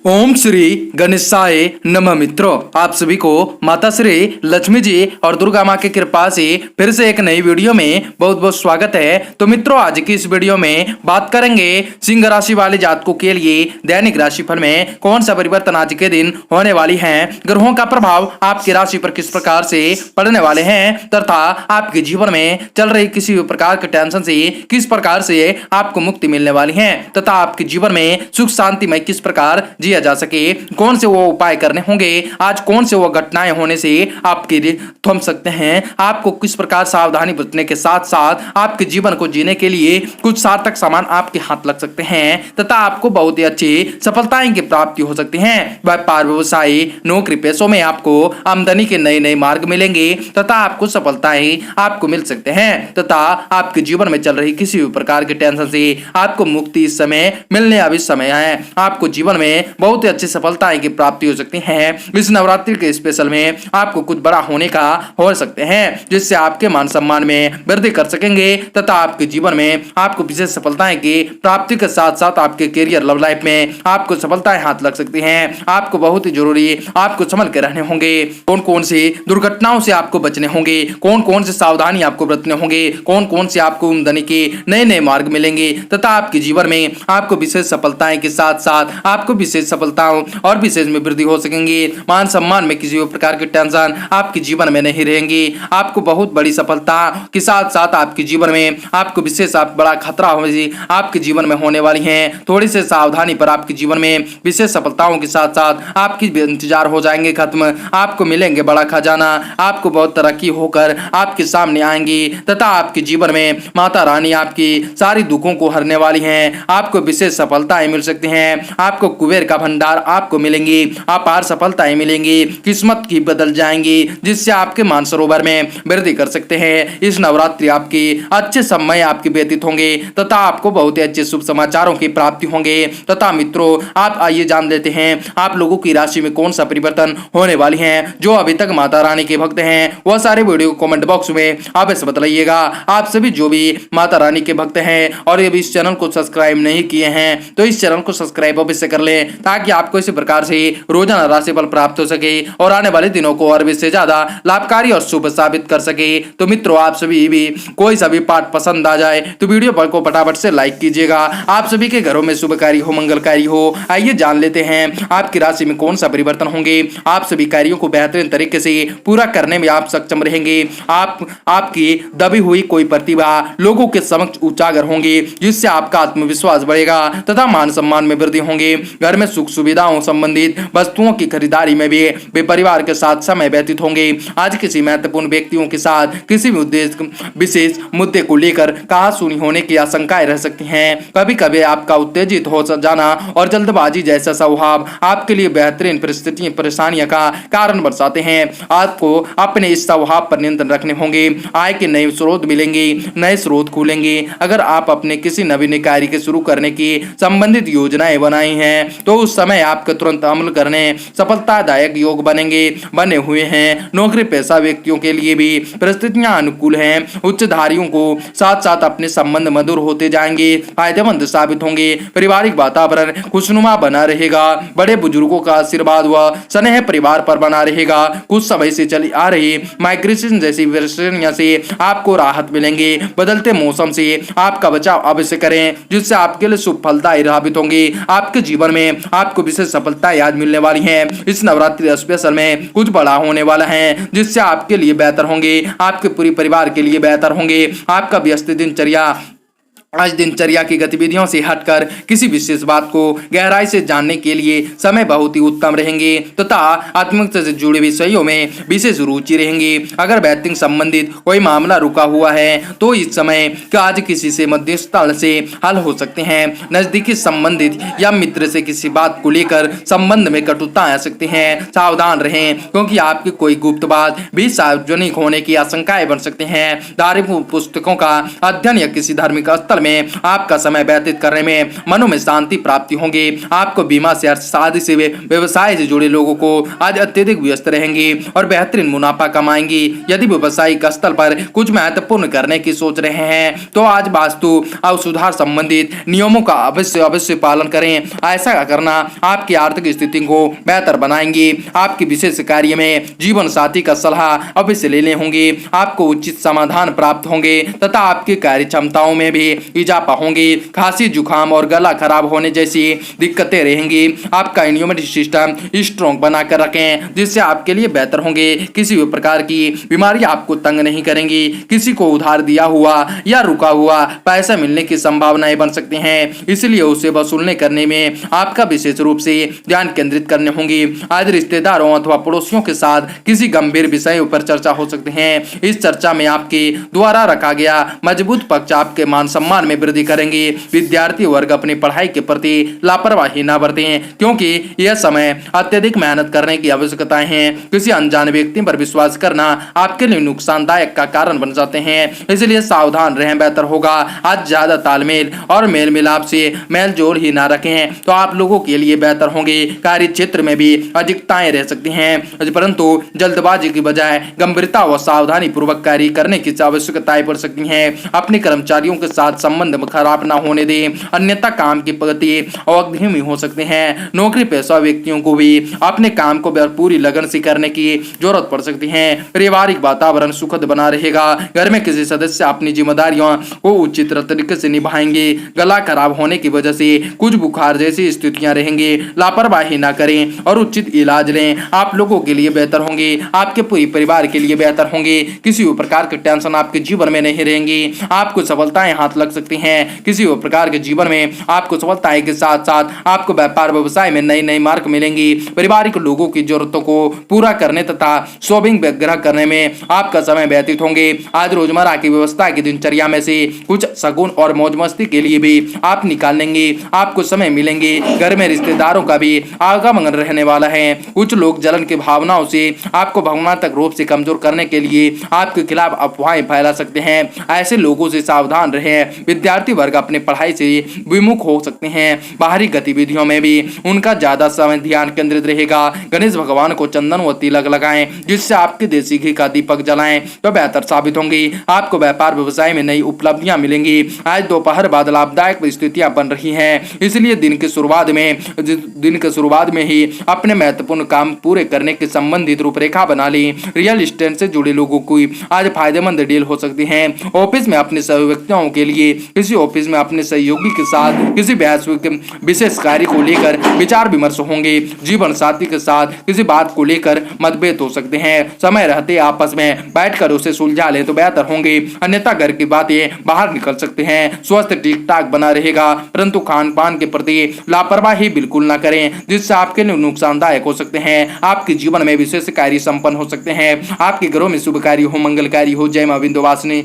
ओम श्री गणेशाय नमः। मित्रों, आप सभी को माता श्री लक्ष्मी जी और दुर्गा माँ की कृपा से फिर से एक नई वीडियो में बहुत बहुत स्वागत है। तो मित्रों, आज की इस वीडियो में बात करेंगे सिंह राशि वाले जातकों के लिए दैनिक राशिफल में कौन सा परिवर्तन आज के दिन होने वाली है, ग्रहों का प्रभाव आपकी राशि पर किस प्रकार से पड़ने वाले हैं तथा आपके जीवन में चल रही किसी भी प्रकार के टेंशन से किस प्रकार से आपको मुक्ति मिलने वाली है तथा आपके जीवन में सुख शांतिमय किस प्रकार जिया जा सके, कौन से वो उपाय करने होंगे, आज कौन से वो घटनाएं होने से आपके लिए थम सकते हैं, आपको किस प्रकार सावधानी बरतने के साथ साथ आपके जीवन को जीने के लिए कुछ सार्थक सामान आपके हाथ लग सकते हैं तथा आपको बहुत ही अच्छी सफलताएं की प्राप्ति हो सकती है। व्यापार व्यवसाय नौकरी पेशों में आपको आमदनी के नए नए मार्ग मिलेंगे तथा आपको सफलताएं आपको मिल सकते हैं तथा आपके जीवन में चल रही किसी भी प्रकार की टेंशन से आपको मुक्ति इस समय मिलने अभी समय है। आपको जीवन में बहुत ही अच्छी सफलताएं की प्राप्ति हो सकती है। इस नवरात्रि के स्पेशल में आपको कुछ बड़ा होने का हो सकते हैं जिससे आपके मान सम्मान में वृद्धि कर सकेंगे तथा आपके जीवन में आपको विशेष सफलताएं की प्राप्ति के साथ साथ आपके करियर लव लाइफ में आपको सफलताएं हाथ लग सकती हैं। आपको बहुत ही जरूरी आपको संभल के रहने होंगे, कौन कौन सी दुर्घटनाओं से आपको बचने होंगे, कौन कौन से सावधानी आपको बरतने होंगे, कौन कौन से आपको आमदनी के नए नए मार्ग मिलेंगे तथा आपके जीवन में आपको विशेष सफलताएं के साथ साथ आपको विशेष सफलताओं और विशेष में वृद्धि हो सकेंगी। मान सम्मान में किसी भी प्रकार की टेंशन आपके जीवन में नहीं रहेंगी। आपको बहुत बड़ी सफलता के साथ साथ आपके जीवन में आपको विशेष बड़ा खतरा आपके जीवन में होने वाली है। थोड़ी से सावधानी पर आपके जीवन में विशेष सफलताओं के साथ साथ आपकी इंतजार हो जाएंगे खत्म, आपको मिलेंगे बड़ा खजाना, आपको बहुत तरक्की होकर आपके सामने आएंगी तथा आपके जीवन में माता रानी आपकी सारी दुखों को हरने वाली हैं। आपको विशेष सफलताएं मिल सकती हैं, आपको कुबेर का भंडार आपको मिलेंगी, अपार सफलताएं मिलेंगी, किस्मत की बदल जाएंगी जिससे आपके मान सरोवर में वृद्धि कर सकते हैं। इस नवरात्रि आपकी अच्छे समय आपके व्यतीत होंगे तथा आपको बहुत ही अच्छे शुभ समाचारों की प्राप्ति होंगे तथा मित्रों, आप आइए जान लेते हैं आप लोगों की राशि में कौन सा परिवर्तन होने वाली है। जो अभी तक माता रानी के भक्त हैं वह सारे वीडियो कमेंट बॉक्स में अवश्य बताइएगा। आप सभी जो भी माता रानी के भक्त हैं और ये भी इस चैनल को सब्सक्राइब नहीं किए हैं तो इस चैनल को सब्सक्राइब अवश्य कर लें ताकि आपको इसी प्रकार से रोजाना राशिफल प्राप्त हो सके और आने वाले दिनों को और भी से ज्यादा लाभकारी और शुभ साबित कर सके। तो मित्रों, आप सभी भी कोई सा भी पाठ पसंद आ जाए तो वीडियो पर को फटाफट से लाइक कीजिएगा। आप सभी के घरों में शुभकारी हो, मंगलकारी हो। आइए जान लेते हैं आपकी राशि में कौन सा परिवर्तन होंगे। आप सभी कार्यों को बेहतरीन तरीके से पूरा करने में आप सक्षम रहेंगे। आपकी दबी हुई कोई प्रतिभा लोगों के समक्ष उजागर होंगे जिससे आपका आत्मविश्वास बढ़ेगा तथा मान सम्मान में वृद्धि होंगे। घर में सुख सुविधाओं संबंधित वस्तुओं की खरीदारी में भी परिवार के साथ समय व्यतीत होंगे। आज किसी महत्वपूर्ण व्यक्तियों के साथ किसी भी उद्देश्य विशेष मुद्दे को लेकर कहासुनी होने की आशंकाएं रह सकती हैं। कभी कभी आपका उत्तेजित हो जाना और जल्दबाजी जैसा स्वभाव आपके लिए बेहतरीन परिस्थितियां परेशानियों का कारण बरसाते हैं। आपको अपने इस स्वभाव पर नियंत्रण रखने होंगे। आय के नए स्रोत मिलेंगे, नए स्रोत खुलेंगे। अगर आप अपने किसी नवीन कार्य के शुरू करने की संबंधित योजनाएं बनाई हैं तो उस समय आपको तुरंत अमल करने सफलतादायक योग बने हुए हैं। नौकरी पेशा व्यक्तियों के लिए भी परिस्थितियां अनुकूल हैं। उच्चधारियों को साथ साथ अपने संबंध मधुर होते जाएंगे, फायदेमंद साबित होंगे। पारिवारिक वातावरण खुशनुमा बना रहेगा। बड़े बुजुर्गों का आशीर्वाद व स्नेह परिवार पर बना रहेगा। कुछ समय से चली आ रही माइग्रेशन जैसी परेशानियों से आपको राहत मिलेंगे। बदलते मौसम से आपका बचाव अवश्य करें जिससे आपके लिए शुभ फलदायी साबित होंगे। आपके जीवन में आपको विशेष सफलताएं आज मिलने वाली हैं। इस नवरात्रि स्पेशल में कुछ बड़ा होने वाला है जिससे आपके लिए बेहतर होंगे, आपके पूरे परिवार के लिए बेहतर होंगे। आपका व्यस्त दिनचर्या आज दिनचर्या की गतिविधियों से हटकर किसी विशेष बात को गहराई से जानने के लिए समय बहुत ही उत्तम रहेंगे तथा आत्मिकता से जुड़े विषयों में विशेष रुचि रहेंगी। अगर बैंकिंग संबंधित कोई मामला रुका हुआ है तो इस समय आज किसी से मध्यस्थता से हल हो सकते हैं। नजदीकी संबंधित या मित्र से किसी बात को लेकर संबंध में कटुता आ सकती है। सावधान रहें क्योंकि आपकी कोई गुप्त बात भी सार्वजनिक होने की आशंकाएं बन सकते हैं। धार्मिक पुस्तकों का अध्ययन या किसी धार्मिक स्थल में आपका समय व्यतीत करने में मनों में शांति प्राप्ति होंगे। आपको बीमा से शादी से व्यवसाय से जुड़े लोगों को आज अत्यधिक व्यस्त रहेंगे और बेहतरीन मुनाफा कमाएंगे। यदि व्यवसायिक स्थल पर कुछ महत्वपूर्ण करने की सोच रहे हैं तो आज वास्तु और सुधार संबंधित नियमों का अवश्य पालन करें। ऐसा करना आपकी आर्थिक स्थिति को बेहतर बनाएंगे। आपके विशेष कार्य में जीवन साथी का सलाह अवश्य लेने होंगे। आपको उचित समाधान प्राप्त होंगे तथा आपकी कार्य क्षमताओं में भी इजाफा होंगे। खांसी, जुकाम और गला खराब होने जैसी दिक्कतें रहेंगी। आपका इम्यूनिटी सिस्टम स्ट्रॉन्ग बनाकर रखें जिससे आपके लिए बेहतर होंगे। किसी भी प्रकार की बीमारी आपको तंग नहीं करेंगी। किसी को उधार दिया हुआ या रुका हुआ पैसा मिलने की संभावनाएं बन सकती हैं, इसलिए उसे वसूलने करने में आपका विशेष रूप से ध्यान केंद्रित करने होंगे। आज रिश्तेदारों अथवा पड़ोसियों के साथ किसी गंभीर विषय पर चर्चा हो सकती है। इस चर्चा में आपके द्वारा रखा गया मजबूत पक्ष आपके मान सम्मान में वृद्धि करेंगे। विद्यार्थी वर्ग अपनी पढ़ाई के प्रति लापरवाही न बरतें क्योंकि यह समय अत्यधिक मेहनत करने की आवश्यकताएं हैं। किसी अनजान व्यक्ति पर विश्वास करना आपके लिए नुकसानदायक का कारण बन जाते हैं, इसलिए सावधान रहें, बेहतर होगा। आज ज्यादा तालमेल और मेल मिलाप से मेल जोल ही ना रखें तो आप लोगों के लिए बेहतर होंगे। कार्य क्षेत्र में भी अधिकताएं रह सकती हैं, परंतु जल्दबाजी की बजाय गंभीरता व सावधानी पूर्वक कार्य करने की आवश्यकताएं पड़ सकती हैं। अपने कर्मचारियों के साथ संबंध खराब न होने दें, अन्यथा काम की प्रगति अवधि हो सकते हैं। नौकरी पेशा व्यक्तियों को भी अपने काम को पूरी लगन से करने की जरूरत पड़ सकती है। पारिवारिक वातावरण सुखद बना रहेगा। घर में किसी सदस्य अपनी जिम्मेदारियों को उचित तरीके से निभाएंगे। गला खराब होने की वजह से कुछ बुखार जैसी स्थितियां रहेंगी। लापरवाही ना करें और उचित इलाज लें, आप लोगों के लिए बेहतर होंगे, आपके पूरे परिवार के लिए बेहतर होंगे। किसी भी प्रकार की टेंशन आपके जीवन में नहीं रहेंगी। आपको सफलताएं हाथ लग सकती हैं। किसी भी प्रकार के जीवन में आपको सफलताएं के साथ साथ आपको व्यापार व्यवसाय में नई नई मार्ग मिलेंगी। पारिवारिक लोगों की जरूरतों को पूरा करने तथा शॉपिंग वगैरह करने में आपका समय व्यतीत होंगे। आज रोजमर्रा की व्यवस्था की दिनचर्या में से कुछ शगुन और मौज मस्ती के लिए भी आप निकाल लेंगे। आपको समय मिलेंगे। घर में रिश्तेदारों का भी आवागमन रहने वाला है। कुछ लोग जलन की भावनाओं से आपको भावनात्मक रूप से कमजोर करने के लिए आपके खिलाफ अफवाहें फैला सकते हैं। ऐसे लोगों से सावधान रहें। विद्यार्थी वर्ग अपनी पढ़ाई से विमुख हो सकते हैं। बाहरी गतिविधियों में भी उनका ज्यादा समय ध्यान केंद्रित रहेगा। गणेश भगवान को चंदन व तिलक लगाएं, जिससे आपके देसी घी का दीपक जलाएं तो बेहतर साबित होंगी। आपको व्यापार व्यवसाय में नई उपलब्धियां मिलेंगी। आज दोपहर बाद लाभदायक स्थितियां बन रही हैं, इसलिए दिन की शुरुआत में ही अपने महत्वपूर्ण काम पूरे करने के संबंधित रूपरेखा बना ली। रियल एस्टेट से जुड़े लोगों को आज फायदेमंद डील हो सकती है। ऑफिस में अपने सहव्यक्तियों के लिए किसी ऑफिस में अपने सहयोगी के साथ किसी विशेष कार्य को लेकर विचार विमर्श होंगे। जीवन साथी के साथ किसी बात को लेकर मतभेद हो सकते हैं। समय रहते आपस में बैठकर उसे सुलझा ले तो बेहतर होंगे, अन्यथा घर की बातें बाहर निकल सकते हैं। स्वास्थ्य ठीक ठाक बना रहेगा, परंतु खान पान के प्रति लापरवाही बिल्कुल न करें, जिससे आपके लिए नुकसानदायक हो सकते हैं। आपके जीवन में विशेष कार्य संपन्न हो सकते हैं। आपके घरों में शुभ कार्य हो, मंगल कार्य हो। जय मां विंध्यवासिनी।